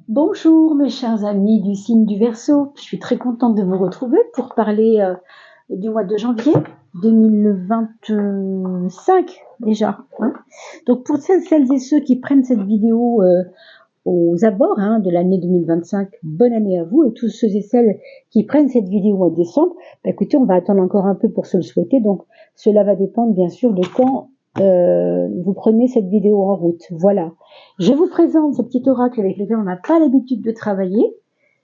Bonjour mes chers amis du signe du Verseau, je suis très contente de vous retrouver pour parler du mois de janvier 2025 déjà. Hein. Donc pour celles et ceux qui prennent cette vidéo aux abords de l'année 2025, bonne année à vous, et tous ceux et celles qui prennent cette vidéo en décembre, écoutez, on va attendre encore un peu pour se le souhaiter, donc cela va dépendre bien sûr de quand vous prenez cette vidéo en route. Voilà. Je vous présente ce petit oracle avec lequel on n'a pas l'habitude de travailler.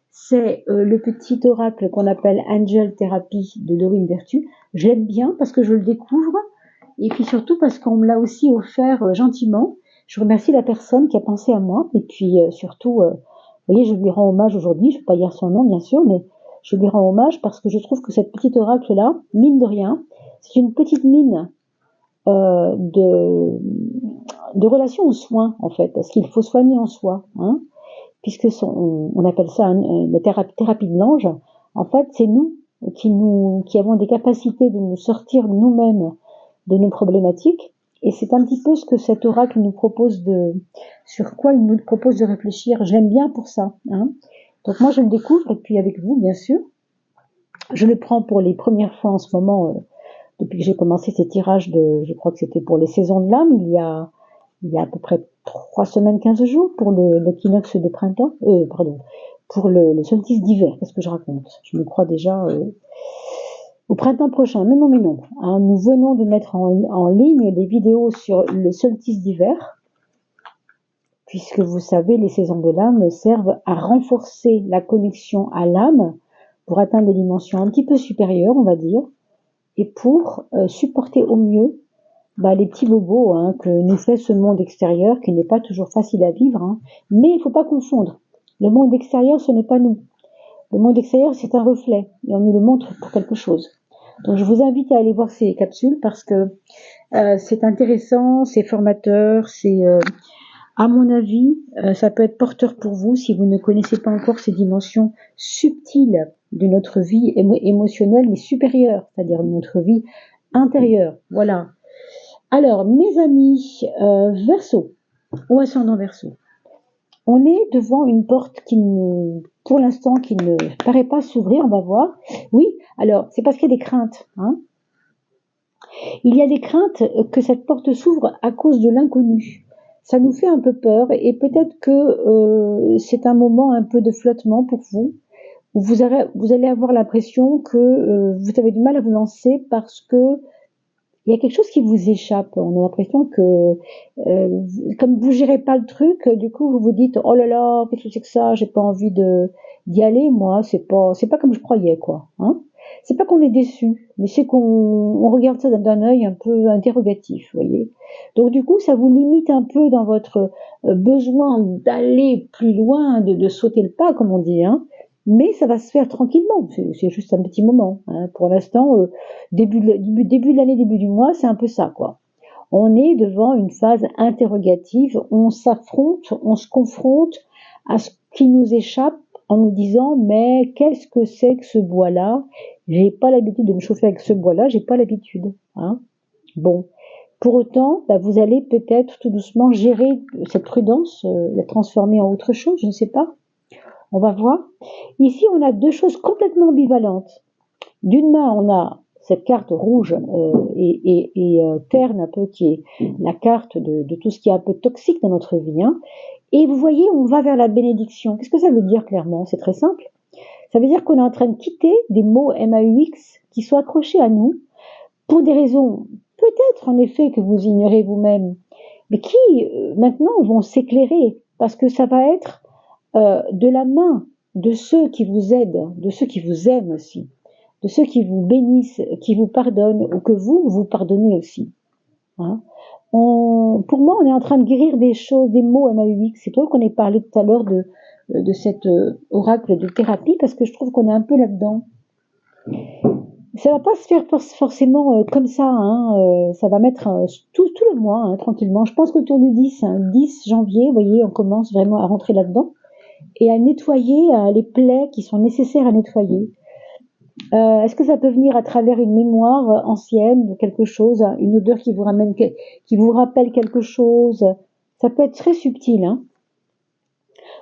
C'est le petit oracle qu'on appelle Angel Therapy de Dorine Virtue. Je l'aime bien parce que je le découvre et puis surtout parce qu'on me l'a aussi offert gentiment. Je remercie la personne qui a pensé à moi et puis surtout, vous voyez, je lui rends hommage aujourd'hui. Je ne vais pas dire son nom bien sûr, mais je lui rends hommage parce que je trouve que cette petite oracle-là, mine de rien, c'est une petite mine euh, de, de relation aux soins, en fait, parce qu'il faut soigner en soi, hein, puisque on appelle ça la thérapie de l'ange. En fait, c'est nous qui avons des capacités de nous sortir nous-mêmes de nos problématiques, et c'est un petit peu ce que cet oracle nous propose sur quoi il nous propose de réfléchir. J'aime bien pour ça, hein. Donc moi je le découvre, et puis avec vous, bien sûr. Je le prends pour les premières fois en ce moment, depuis que j'ai commencé ces tirages je crois que c'était pour les saisons de l'âme, il y a à peu près 3 semaines, 15 jours pour l'équinoxe de printemps, pour le solstice d'hiver. Qu'est-ce que je raconte? Je me crois déjà au printemps prochain. Mais non, mais non. Hein, nous venons de mettre en ligne des vidéos sur le solstice d'hiver, puisque vous savez, les saisons de l'âme servent à renforcer la connexion à l'âme pour atteindre des dimensions un petit peu supérieures, on va dire, et pour supporter au mieux les petits bobos que nous fait ce monde extérieur qui n'est pas toujours facile à vivre. Hein. Mais il ne faut pas confondre. Le monde extérieur, ce n'est pas nous. Le monde extérieur, c'est un reflet et on nous le montre pour quelque chose. Donc je vous invite à aller voir ces capsules parce que c'est intéressant, c'est formateur, c'est à mon avis, ça peut être porteur pour vous si vous ne connaissez pas encore ces dimensions subtiles de notre vie émotionnelle mais supérieure, c'est-à-dire de notre vie intérieure. Voilà. Alors, mes amis Verseau ou ascendant Verseau, on est devant une porte pour l'instant, qui ne paraît pas s'ouvrir. On va voir. Oui, alors c'est parce qu'il y a des craintes. Hein. Il y a des craintes que cette porte s'ouvre à cause de l'inconnu. Ça nous fait un peu peur et peut-être que c'est un moment un peu de flottement pour vous. Où vous allez avoir l'impression que vous avez du mal à vous lancer parce que il y a quelque chose qui vous échappe. On a l'impression que, comme vous gérez pas le truc, du coup vous vous dites oh là là, qu'est-ce que c'est que ça, j'ai pas envie d'y aller, moi, c'est pas comme je croyais, quoi. Hein, c'est pas qu'on est déçu, mais c'est qu'on regarde ça d'un œil un peu interrogatif, vous voyez. Donc du coup, ça vous limite un peu dans votre besoin d'aller plus loin, de sauter le pas, comme on dit, hein. Mais ça va se faire tranquillement, c'est juste un petit moment. Hein. Pour l'instant, début de l'année, début du mois, c'est un peu ça, quoi. On est devant une phase interrogative, on s'affronte, on se confronte à ce qui nous échappe en nous disant mais qu'est-ce que c'est que ce bois-là? J'ai pas l'habitude de me chauffer avec ce bois-là, j'ai pas l'habitude. Hein. Bon. Pour autant, vous allez peut-être tout doucement gérer cette prudence, la transformer en autre chose, je ne sais pas. On va voir. Ici, on a deux choses complètement ambivalentes. D'une main, on a cette carte rouge et terne un peu, qui est la carte de tout ce qui est un peu toxique dans notre vie. Hein. Et vous voyez, on va vers la bénédiction. Qu'est-ce que ça veut dire clairement? C'est très simple. Ça veut dire qu'on est en train de quitter des mots MAUX qui sont accrochés à nous pour des raisons peut-être en effet que vous ignorez vous-même, mais qui maintenant vont s'éclairer parce que ça va être de la main de ceux qui vous aident, de ceux qui vous aiment aussi, de ceux qui vous bénissent, qui vous pardonnent, ou que vous pardonnez aussi. Hein. Pour moi, on est en train de guérir des choses, des mots MAUX. C'est toi qu'on ait parlé tout à l'heure de cet oracle de thérapie, parce que je trouve qu'on est un peu là-dedans. Ça va pas se faire forcément comme ça, hein, ça va mettre tout le mois, hein, tranquillement. Je pense qu'autour du 10 janvier, vous voyez, on commence vraiment à rentrer là-dedans et à nettoyer les plaies qui sont nécessaires à nettoyer. Est-ce que ça peut venir à travers une mémoire ancienne de quelque chose, une odeur qui vous rappelle quelque chose? Ça peut être très subtil. Hein.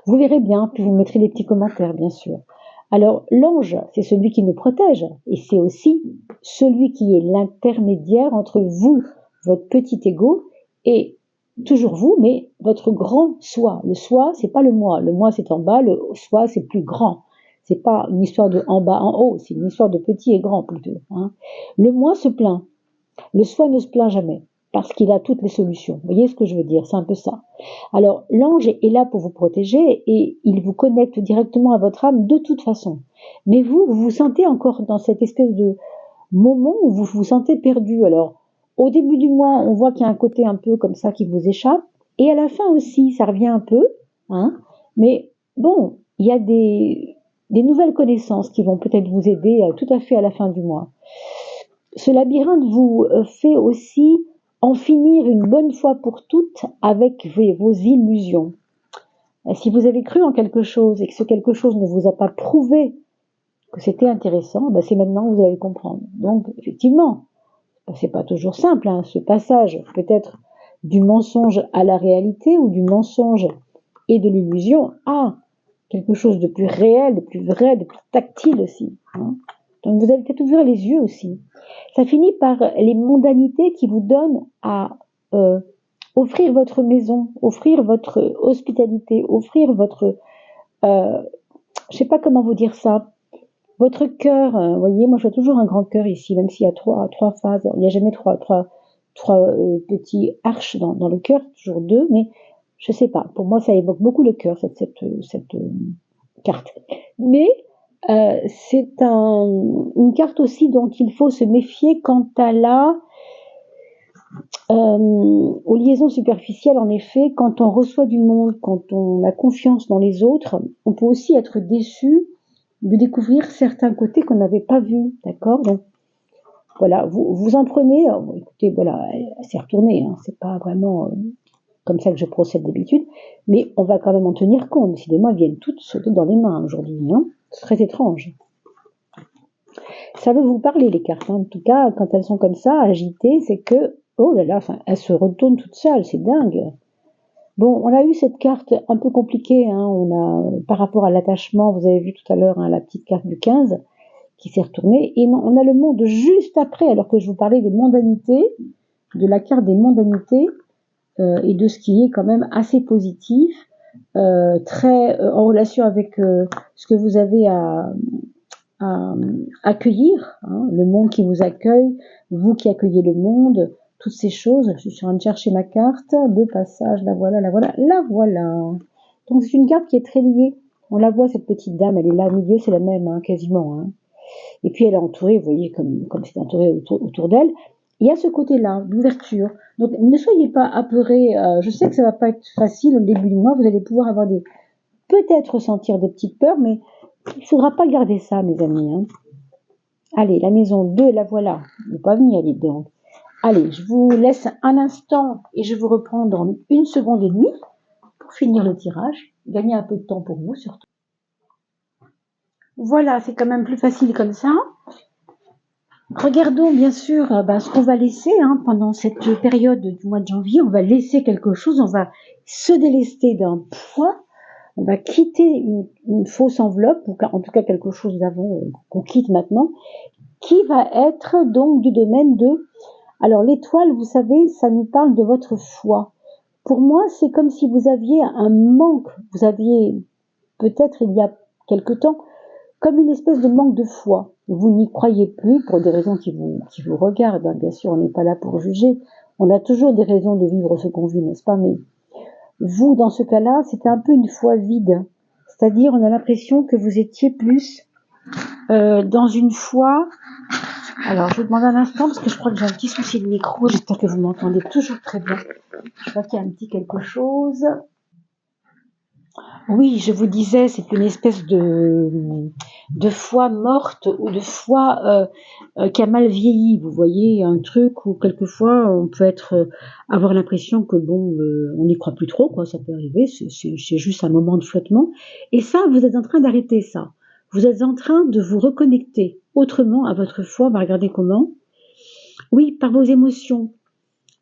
Vous verrez bien, puis vous mettrez des petits commentaires, bien sûr. Alors, l'ange, c'est celui qui nous protège, et c'est aussi celui qui est l'intermédiaire entre vous, votre petit ego, et toujours vous, mais votre grand soi. Le soi, c'est pas le moi. Le moi, c'est en bas, le soi, c'est plus grand. C'est pas une histoire de en bas, en haut, c'est une histoire de petit et grand plutôt. Hein. Le moi se plaint. Le soi ne se plaint jamais, parce qu'il a toutes les solutions. Vous voyez ce que je veux dire? C'est un peu ça. Alors, l'ange est là pour vous protéger et il vous connecte directement à votre âme de toute façon. Mais vous vous sentez encore dans cette espèce de moment où vous vous sentez perdu. Alors, au début du mois, on voit qu'il y a un côté un peu comme ça qui vous échappe. Et à la fin aussi, ça revient un peu. Hein, mais bon, il y a des nouvelles connaissances qui vont peut-être vous aider tout à fait à la fin du mois. Ce labyrinthe vous fait aussi en finir une bonne fois pour toutes avec vos illusions. Si vous avez cru en quelque chose et que ce quelque chose ne vous a pas prouvé que c'était intéressant, ben c'est maintenant que vous allez comprendre. Donc, effectivement, c'est pas toujours simple, hein, ce passage peut-être du mensonge à la réalité ou du mensonge et de l'illusion à quelque chose de plus réel, de plus vrai, de plus tactile aussi. Hein. Donc vous allez peut-être ouvrir les yeux aussi. Ça finit par les mondanités qui vous donnent à offrir votre maison, offrir votre hospitalité, offrir votre... je sais pas comment vous dire ça. Votre cœur, vous voyez, moi je vois toujours un grand cœur ici, même s'il y a trois phases. Il n'y a jamais trois petits arches dans le cœur, toujours deux, mais je sais pas. Pour moi, ça évoque beaucoup le cœur, cette carte. Mais c'est une carte aussi dont il faut se méfier quant à aux liaisons superficielles. En effet, quand on reçoit du monde, quand on a confiance dans les autres, on peut aussi être déçu de découvrir certains côtés qu'on n'avait pas vus, d'accord? Donc voilà, vous en prenez. Bon, écoutez, voilà, elle s'est retournée, hein, c'est pas vraiment comme ça que je procède d'habitude, mais on va quand même en tenir compte. Décidément, elles viennent toutes sauter dans les mains aujourd'hui, hein. C'est très étrange. Ça veut vous parler, les cartes, hein. En tout cas, quand elles sont comme ça, agitées, c'est que, oh là là, enfin, elles se retournent toutes seules, c'est dingue. Bon, on a eu cette carte un peu compliquée, hein. On a, par rapport à l'attachement, vous avez vu tout à l'heure, hein, la petite carte du 15 qui s'est retournée, et on a le monde juste après, alors que je vous parlais des mondanités, de la carte des mondanités, et de ce qui est quand même assez positif, très en relation avec ce que vous avez à accueillir, hein, le monde qui vous accueille, vous qui accueillez le monde, toutes ces choses. Je suis en train de chercher ma carte, le passage, la voilà, la voilà, la voilà. Donc c'est une carte qui est très liée. On la voit, cette petite dame, elle est là au milieu, c'est la même, hein, quasiment. Hein. Et puis elle est entourée, vous voyez, comme c'est entouré autour d'elle. Il y a ce côté-là, d'ouverture. Donc ne soyez pas apeurés. Je sais que ça va pas être facile au début du mois. Vous allez pouvoir avoir peut-être ressentir des petites peurs, mais il ne faudra pas garder ça, mes amis. Hein. Allez, la maison 2, la voilà. Ne pas venir, dites donc. Allez, je vous laisse un instant et je vous reprends dans 1 seconde et demie pour finir le tirage. Gagner un peu de temps pour vous, surtout. Voilà, c'est quand même plus facile comme ça. Regardons bien sûr ce qu'on va laisser hein, pendant cette période du mois de janvier. On va laisser quelque chose, on va se délester d'un poids, on va quitter une fausse enveloppe, ou en tout cas quelque chose d'avant qu'on quitte maintenant, qui va être donc du domaine de... Alors l'étoile, vous savez, ça nous parle de votre foi. Pour moi, c'est comme si vous aviez un manque, vous aviez peut-être il y a quelque temps, comme une espèce de manque de foi. Vous n'y croyez plus pour des raisons qui vous regardent. Hein. Bien sûr, on n'est pas là pour juger. On a toujours des raisons de vivre ce qu'on vit, n'est-ce pas? Mais vous, dans ce cas-là, c'était un peu une foi vide. C'est-à-dire, on a l'impression que vous étiez plus dans une foi... Alors, je vous demande un instant, parce que je crois que j'ai un petit souci de micro. J'espère que vous m'entendez toujours très bien. Je crois qu'il y a un petit quelque chose... Oui, je vous disais, c'est une espèce de foi morte ou de foi qui a mal vieilli. Vous voyez, un truc où quelquefois on peut avoir l'impression que on n'y croit plus trop, quoi. Ça peut arriver, c'est juste un moment de flottement. Et ça, vous êtes en train d'arrêter ça. Vous êtes en train de vous reconnecter autrement à votre foi. Regardez comment. Oui, par vos émotions.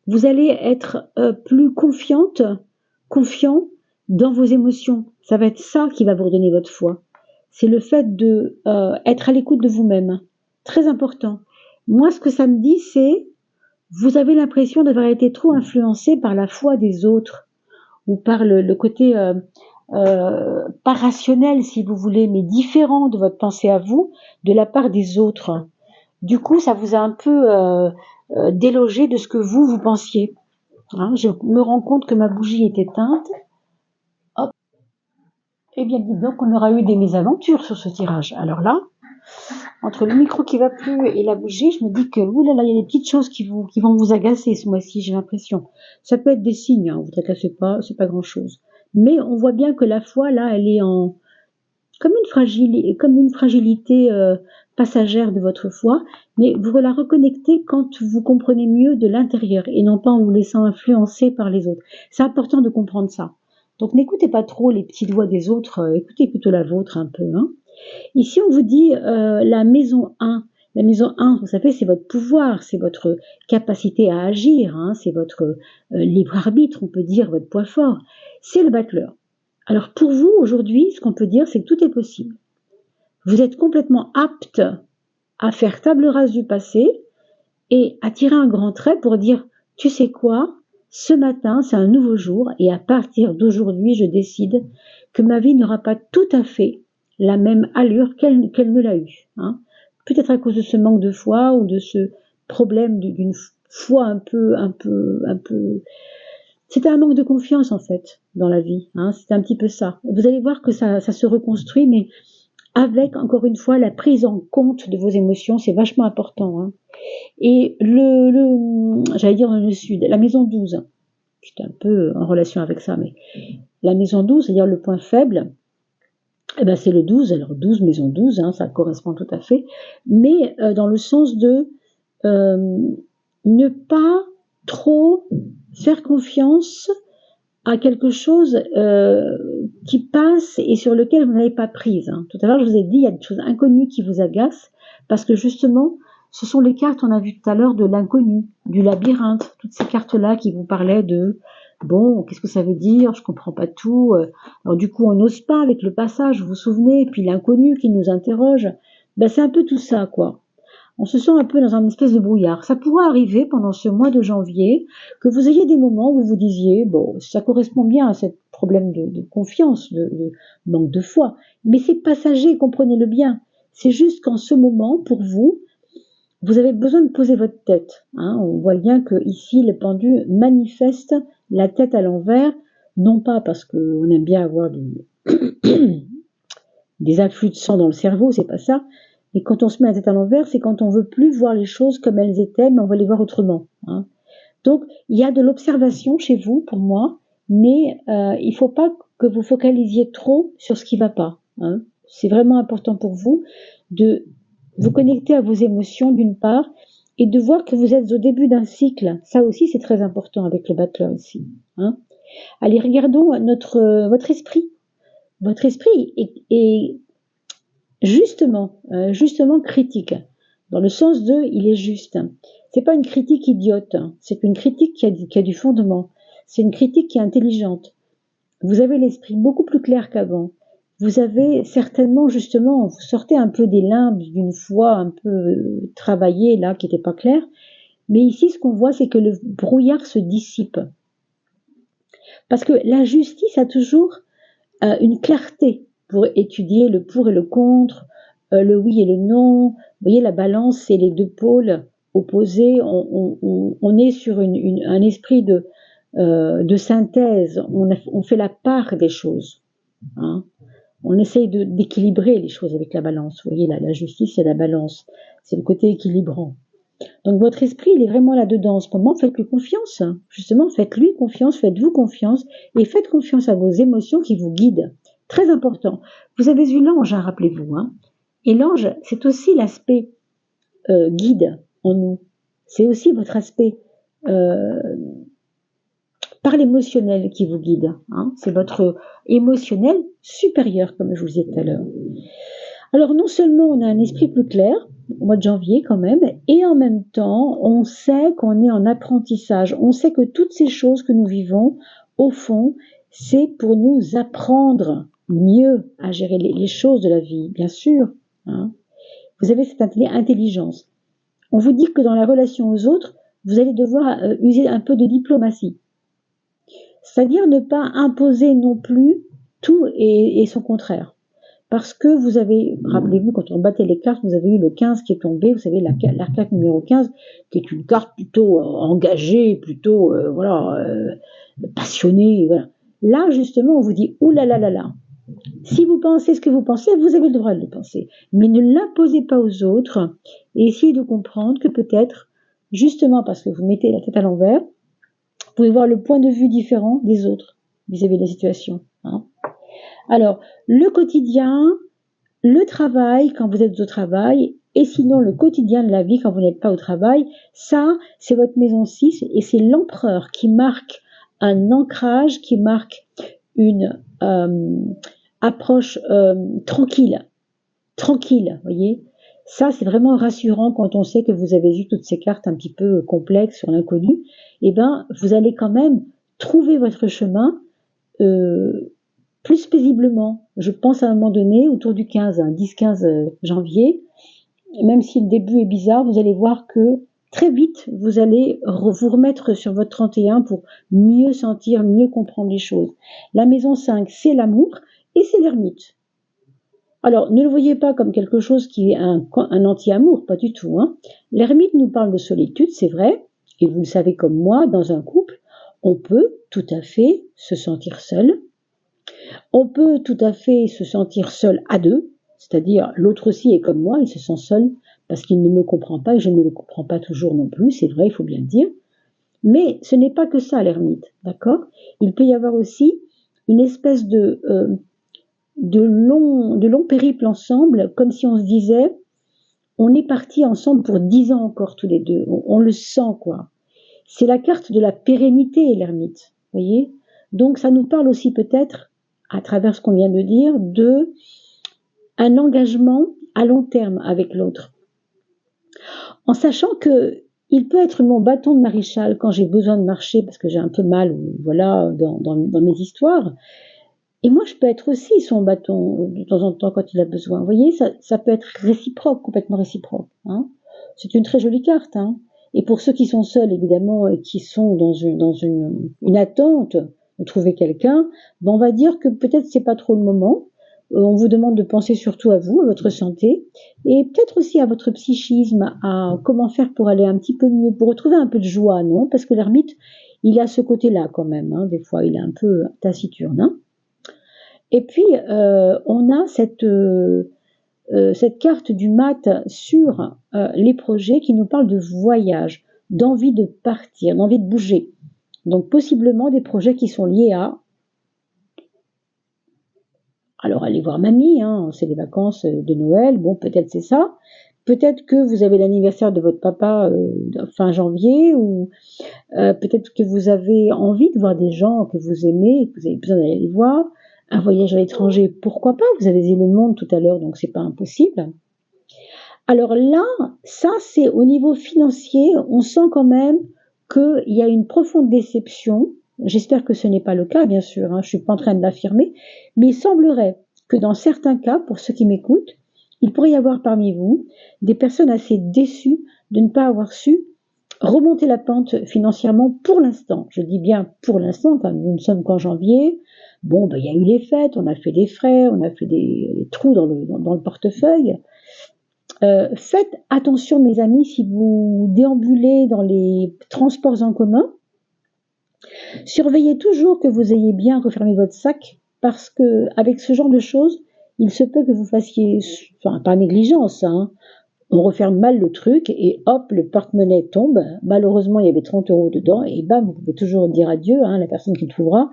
Vous allez être plus confiant dans vos émotions. Ça va être ça qui va vous redonner votre foi. C'est le fait de être à l'écoute de vous-même. Très important. Moi, ce que ça me dit, c'est vous avez l'impression d'avoir été trop influencé par la foi des autres ou par le côté pas rationnel, si vous voulez, mais différent de votre pensée à vous, de la part des autres. Du coup, ça vous a un peu délogé de ce que vous pensiez. Hein, je me rends compte que ma bougie est éteinte. Hop. Eh bien, dis donc, on aura eu des mésaventures sur ce tirage. Alors là, entre le micro qui va plus et la bougie, je me dis que oulala, il y a des petites choses qui vont vous agacer ce mois-ci, j'ai l'impression. Ça peut être des signes, hein, vous ne tracassez pas, c'est pas grand-chose. Mais on voit bien que la foi, là, elle est en comme une fragilité passagère de votre foi, mais vous la reconnectez quand vous comprenez mieux de l'intérieur et non pas en vous laissant influencer par les autres. C'est important de comprendre ça. Donc n'écoutez pas trop les petites voix des autres, écoutez plutôt la vôtre un peu. Hein. Ici, on vous dit la maison 1. La maison 1, vous savez, c'est votre pouvoir, c'est votre capacité à agir, hein, c'est votre libre arbitre, on peut dire, votre poids fort. C'est le battleur. Alors pour vous, aujourd'hui, ce qu'on peut dire, c'est que tout est possible. Vous êtes complètement apte à faire table rase du passé et à tirer un grand trait pour dire, tu sais quoi, ce matin, c'est un nouveau jour et à partir d'aujourd'hui, je décide que ma vie n'aura pas tout à fait la même allure qu'elle ne l'a eu. Hein. Peut-être à cause de ce manque de foi ou de ce problème d'une foi un peu. C'était un manque de confiance en fait dans la vie. Hein. C'était un petit peu ça. Vous allez voir que ça se reconstruit, mais avec encore une fois la prise en compte de vos émotions, c'est vachement important. Hein. Et j'allais dire dans le sud, la maison 12. J'étais un peu en relation avec ça, mais la maison 12, c'est-à-dire le point faible. Eh ben c'est le 12, alors 12, maison 12, hein, ça correspond tout à fait, mais dans le sens de ne pas trop faire confiance à quelque chose qui passe et sur lequel vous n'avez pas prise. Hein. Tout à l'heure, je vous ai dit, il y a des choses inconnues qui vous agacent, parce que justement, ce sont les cartes, on a vu tout à l'heure, de l'inconnu, du labyrinthe, toutes ces cartes-là qui vous parlaient de bon, qu'est-ce que ça veut dire, je comprends pas tout. Alors du coup, on n'ose pas avec le passage, vous vous souvenez, et puis l'inconnu qui nous interroge. Ben, c'est un peu tout ça, quoi. On se sent un peu dans un espèce de brouillard. Ça pourrait arriver pendant ce mois de janvier que vous ayez des moments où vous vous disiez, bon, ça correspond bien à ce problème de confiance, de manque de foi. Mais c'est passager, comprenez-le bien. C'est juste qu'en ce moment, pour vous, vous avez besoin de poser votre tête. Hein. On voit bien que ici, le pendu manifeste la tête à l'envers, non pas parce qu'on aime bien avoir des afflux de sang dans le cerveau, c'est pas ça. Et quand on se met la tête à l'envers, c'est quand on veut plus voir les choses comme elles étaient, mais on veut les voir autrement. Hein. Donc, il y a de l'observation chez vous, pour moi, mais il ne faut pas que vous focalisiez trop sur ce qui ne va pas. Hein. C'est vraiment important pour vous de vous connecter à vos émotions, d'une part, et de voir que vous êtes au début d'un cycle. Ça aussi, c'est très important avec le battleur ici. Hein. Allez, regardons votre esprit. Votre esprit est justement critique, dans le sens de il est juste. C'est pas une critique idiote, c'est une critique qui a du fondement. C'est une critique qui est intelligente. Vous avez l'esprit beaucoup plus clair qu'avant. Vous avez certainement, justement, vous sortez un peu des limbes d'une foi un peu travaillée, là, qui n'était pas claire. Mais ici, ce qu'on voit, c'est que le brouillard se dissipe. Parce que la justice a toujours une clarté pour étudier le pour et le contre, le oui et le non. Vous voyez, la balance, c'est les deux pôles opposés. On est sur un esprit de synthèse. On fait la part des choses. Hein. On essaye d'équilibrer les choses avec la balance. Vous voyez, la justice, c'est la balance. C'est le côté équilibrant. Donc votre esprit, il est vraiment là-dedans. En ce moment, faites-lui confiance. Justement, faites-lui confiance, faites-vous confiance et faites confiance à vos émotions qui vous guident. Très important. Vous avez eu l'ange, hein, rappelez-vous. Hein. Et l'ange, c'est aussi l'aspect guide en nous. C'est aussi votre aspect par l'émotionnel qui vous guide. Hein. C'est votre émotionnel supérieur, comme je vous disais tout à l'heure. Alors non seulement on a un esprit plus clair, au mois de janvier quand même, et en même temps, on sait qu'on est en apprentissage. On sait que toutes ces choses que nous vivons, au fond, c'est pour nous apprendre mieux à gérer les choses de la vie, bien sûr. Hein. Vous avez cette intelligence. On vous dit que dans la relation aux autres, vous allez devoir user un peu de diplomatie. C'est-à-dire ne pas imposer non plus tout et son contraire. Parce que vous avez, rappelez-vous, quand on battait les cartes, vous avez eu le 15 qui est tombé, vous savez, la carte numéro 15, qui est une carte plutôt engagée, plutôt, passionnée. Voilà. Là, justement, on vous dit, oulalalala, si vous pensez ce que vous pensez, vous avez le droit de le penser. Mais ne l'imposez pas aux autres et essayez de comprendre que peut-être, justement parce que vous mettez la tête à l'envers, vous pouvez voir le point de vue différent des autres vis-à-vis de la situation. Hein. Alors, le quotidien, le travail quand vous êtes au travail, et sinon le quotidien de la vie quand vous n'êtes pas au travail, ça, c'est votre maison 6 et c'est l'empereur qui marque un ancrage, qui marque une approche tranquille, voyez. Ça, c'est vraiment rassurant quand on sait que vous avez eu toutes ces cartes un petit peu complexes sur l'inconnu. Eh ben, vous allez quand même trouver votre chemin plus paisiblement. Je pense à un moment donné, autour du 10-15 janvier, même si le début est bizarre, vous allez voir que très vite, vous allez vous remettre sur votre 31 pour mieux sentir, mieux comprendre les choses. La maison 5, c'est l'amour et c'est l'ermite. Alors, ne le voyez pas comme quelque chose qui est un anti-amour, pas du tout. Hein. L'ermite nous parle de solitude, c'est vrai, et vous le savez comme moi, dans un couple, on peut tout à fait se sentir seul. On peut tout à fait se sentir seul à deux, c'est-à-dire l'autre aussi est comme moi, il se sent seul parce qu'il ne me comprend pas et je ne le comprends pas toujours non plus, c'est vrai, il faut bien le dire. Mais ce n'est pas que ça l'ermite, d'accord? Il peut y avoir aussi une espèce de long périple ensemble, comme si on se disait, on est partis ensemble pour 10 ans encore tous les deux, on le sent quoi. C'est la carte de la pérennité l'ermite, voyez? Donc ça nous parle aussi peut-être, à travers ce qu'on vient de dire, de un engagement à long terme avec l'autre. En sachant que il peut être mon bâton de maréchal quand j'ai besoin de marcher parce que j'ai un peu mal, voilà, dans mes histoires. Et moi, je peux être aussi son bâton de temps en temps quand il a besoin. Vous voyez, ça peut être réciproque, complètement réciproque. Hein. C'est une très jolie carte. Hein. Et pour ceux qui sont seuls, évidemment, et qui sont dans une attente de trouver quelqu'un, ben on va dire que peut-être c'est pas trop le moment. On vous demande de penser surtout à vous, à votre santé, et peut-être aussi à votre psychisme, à comment faire pour aller un petit peu mieux, pour retrouver un peu de joie, non? Parce que l'ermite, il a ce côté-là quand même. Hein. Des fois, il est un peu taciturne. Hein. Et puis, on a cette carte du mat sur les projets qui nous parle de voyage, d'envie de partir, d'envie de bouger. Donc, possiblement des projets qui sont liés à... Alors, allez voir mamie, hein, c'est les vacances de Noël, bon, peut-être c'est ça. Peut-être que vous avez l'anniversaire de votre papa fin janvier, ou peut-être que vous avez envie de voir des gens que vous aimez et que vous avez besoin d'aller les voir. Un voyage à l'étranger, pourquoi pas? Vous avez dit le monde tout à l'heure, donc c'est pas impossible. Alors là, ça c'est au niveau financier, on sent quand même qu'il y a une profonde déception. J'espère que ce n'est pas le cas, bien sûr, hein, je suis pas en train de l'affirmer, mais il semblerait que dans certains cas, pour ceux qui m'écoutent, il pourrait y avoir parmi vous des personnes assez déçues de ne pas avoir su remonter la pente financièrement pour l'instant. Je dis bien pour l'instant, quand nous ne sommes qu'en janvier. Bon, ben, il y a eu les fêtes, on a fait des frais, on a fait des trous dans le portefeuille. Faites attention, mes amis, si vous déambulez dans les transports en commun. Surveillez toujours que vous ayez bien refermé votre sac, parce que avec ce genre de choses, il se peut que vous fassiez, enfin, pas négligence, hein, on referme mal le truc et hop, le porte-monnaie tombe. Malheureusement, il y avait 30 € dedans et bam, vous pouvez toujours dire adieu. Hein, la personne qui le trouvera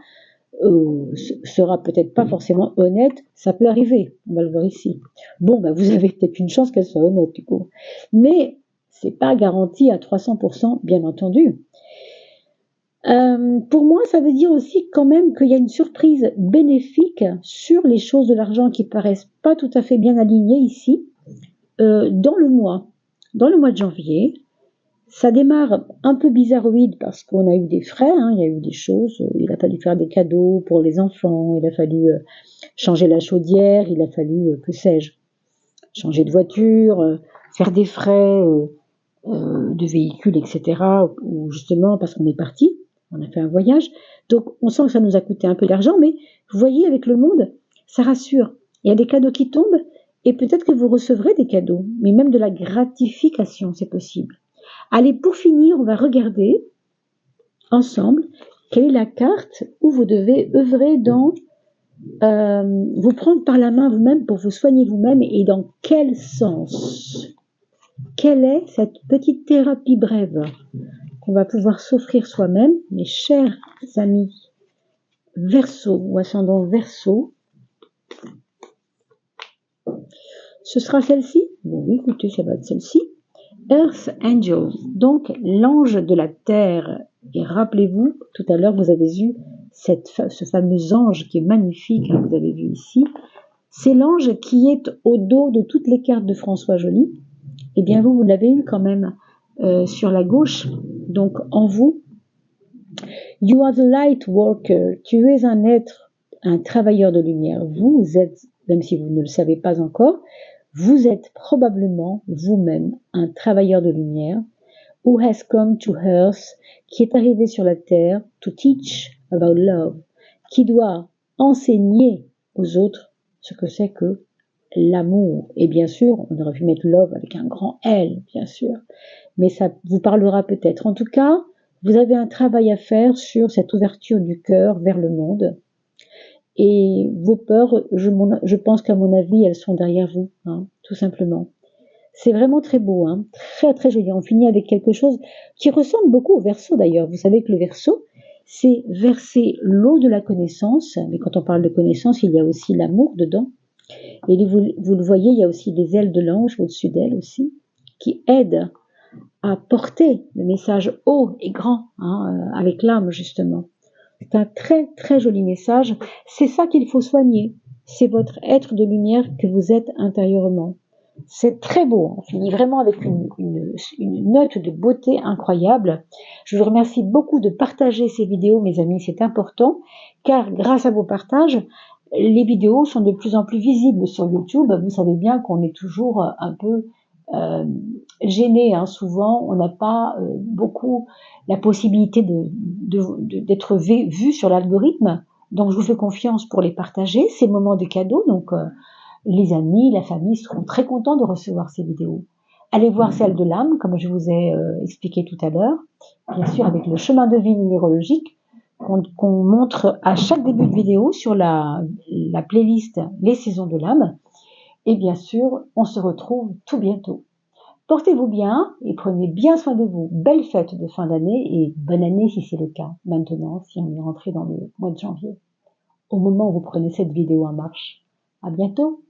sera peut-être pas forcément honnête. Ça peut arriver. On va le voir ici. Bon, bah, vous avez peut-être une chance qu'elle soit honnête du coup. Mais c'est pas garanti à 300%, bien entendu. Pour moi, ça veut dire aussi quand même qu'il y a une surprise bénéfique sur les choses de l'argent qui paraissent pas tout à fait bien alignées ici. Dans le mois de janvier, Ça démarre un peu bizarroïde parce qu'on a eu des frais, hein, il y a eu des choses, il a fallu faire des cadeaux pour les enfants, il a fallu changer la chaudière, il a fallu, que sais-je, changer de voiture, faire des frais de véhicule, etc. Ou justement parce qu'on est parti, on a fait un voyage. Donc on sent que ça nous a coûté un peu d'argent, mais vous voyez, avec le monde, ça rassure. Il y a des cadeaux qui tombent et peut-être que vous recevrez des cadeaux, mais même de la gratification, c'est possible. Allez, pour finir, on va regarder ensemble quelle est la carte où vous devez œuvrer dans vous prendre par la main vous-même pour vous soigner vous-même et dans quel sens. Quelle est cette petite thérapie brève qu'on va pouvoir s'offrir soi-même, mes chers amis Verseau ou ascendant Verseau? Ce sera celle-ci? Bon, oui, écoutez, ça va être celle-ci. Earth Angel, donc l'ange de la terre. Et rappelez-vous, tout à l'heure, vous avez eu ce fameux ange qui est magnifique, hein, vous avez vu ici. C'est l'ange qui est au dos de toutes les cartes de François Joly. Eh bien, vous l'avez eu quand même sur la gauche, donc en vous. You are the light worker. Tu es un être, un travailleur de lumière. Vous êtes, même si vous ne le savez pas encore, vous êtes probablement vous-même un travailleur de lumière, who has come to earth, qui est arrivé sur la terre, to teach about love, qui doit enseigner aux autres ce que c'est que l'amour. Et bien sûr, on aurait pu mettre love avec un grand L, bien sûr, mais ça vous parlera peut-être. En tout cas, vous avez un travail à faire sur cette ouverture du cœur vers le monde. Et vos peurs, je pense qu'à mon avis, elles sont derrière vous, hein, tout simplement. C'est vraiment très beau, hein, très très joli. On finit avec quelque chose qui ressemble beaucoup au Verseau d'ailleurs. Vous savez que le Verseau, c'est verser l'eau de la connaissance. Mais quand on parle de connaissance, il y a aussi l'amour dedans. Et vous le voyez, il y a aussi des ailes de l'ange au-dessus d'elle aussi, qui aident à porter le message haut et grand, hein, avec l'âme justement. C'est un très très joli message. C'est ça qu'il faut soigner. C'est votre être de lumière que vous êtes intérieurement. C'est très beau. On finit vraiment avec une note de beauté incroyable. Je vous remercie beaucoup de partager ces vidéos, mes amis. C'est important, car grâce à vos partages, les vidéos sont de plus en plus visibles sur YouTube. Vous savez bien qu'on est toujours un peu gêné, hein. Souvent on n'a pas beaucoup la possibilité d'être vu sur l'algorithme, donc je vous fais confiance pour les partager, ces moments de cadeaux, donc les amis, la famille seront très contents de recevoir ces vidéos. Allez voir celle de l'âme, comme je vous ai expliqué tout à l'heure, bien sûr avec le chemin de vie numérologique qu'on montre à chaque début de vidéo sur la playlist Les saisons de l'âme. Et bien sûr, on se retrouve tout bientôt. Portez-vous bien et prenez bien soin de vous. Belle fête de fin d'année et bonne année si c'est le cas maintenant, si on est rentré dans le mois de janvier, au moment où vous prenez cette vidéo en marche. À bientôt!